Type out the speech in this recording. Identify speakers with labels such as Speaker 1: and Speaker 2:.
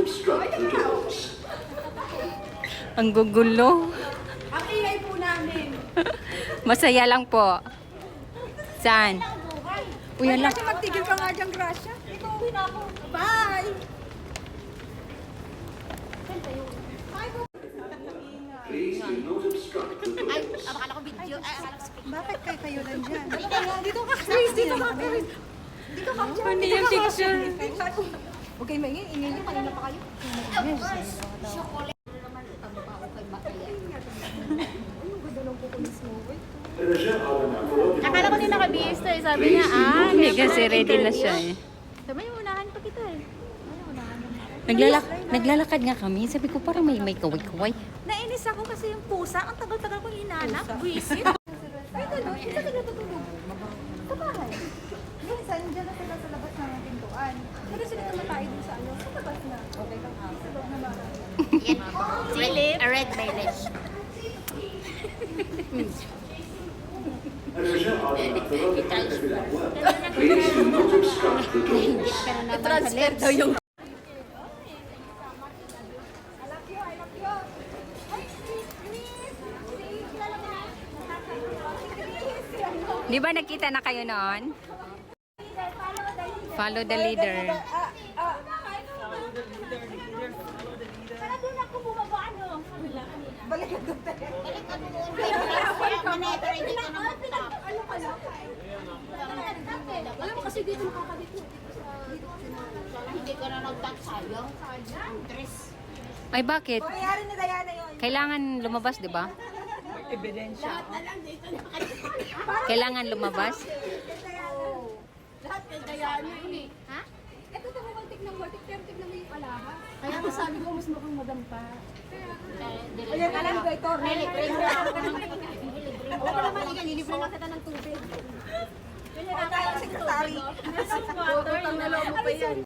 Speaker 1: obstruct the doors.
Speaker 2: Ang gugulo.
Speaker 3: Ang ingay po namin.
Speaker 2: Masaya lang po. Saan? Uy,
Speaker 3: Ay,
Speaker 2: ala.
Speaker 3: Gracia, magtigil ka nga dyan, Gracia. Ikaw, uwi na ako. Bye!
Speaker 1: Please do not obstruct the doors.
Speaker 4: Akala ko video. Akala ko speaking.
Speaker 3: Bakit kayo nandyan? Dito ka, Chris. Dito ka, Chris. Dito ka, Chris.
Speaker 2: Hindi yung picture.
Speaker 3: Huwag kayo maingay. Ingay niyo. Kanina pa kayo.
Speaker 4: Chocolate. Naman utang pa ako kay Makaya. Akala ko din nakabihis to eh. Sabi niya,
Speaker 2: Hindi kasi ready na siya eh.
Speaker 4: Sabi niya, unahan pa kita eh.
Speaker 2: Naglalakad nga kami. Sabi ko parang may kaway-kaway.
Speaker 4: Nainis ako kasi yung pusa. Ang tagal-tagal ko hinanap. Buisit.
Speaker 3: Ay, gano'n. Isa ka natutulog. Sa bahay. Minsan, dyan na sila sa labas ng pintuan. Pero sila tumatay dun sa ano. Sa labas na. Okay kang ako. Sa loob naman.
Speaker 4: Silip. A red village.
Speaker 1: Please do not obstruct the doors.
Speaker 4: Transfer daw yung...
Speaker 2: Di ba nakita na kayo noon? Follow the leader.
Speaker 4: Para doon ako bumaba ano?
Speaker 3: Balik ka doon tayo.
Speaker 4: Balik ka doon. Pero hindi ka na mag-stop.
Speaker 3: Ano ka lang? Alam mo kasi dito nakakadito.
Speaker 4: Hindi ka na nag-stop sayang. Tres.
Speaker 2: Ay, bakit?
Speaker 3: Nangyari ni Diana yun.
Speaker 2: Kailangan lumabas, di ba? Kailangan lumabas?
Speaker 3: Lahat kay Diana yun eh.
Speaker 4: Ha?
Speaker 3: Ito ito, waltik ng waltik, pero tignan mo yung alahas. Kaya nga sabi ko, mas mukhang madampa. Ayan, alam ko ito,
Speaker 4: Nilibre mo ako ng...
Speaker 3: Wala ka naman, nililibre lang kita ng tubig. Kanya na tayo, sekretary. Tutang na loob mo pa yan.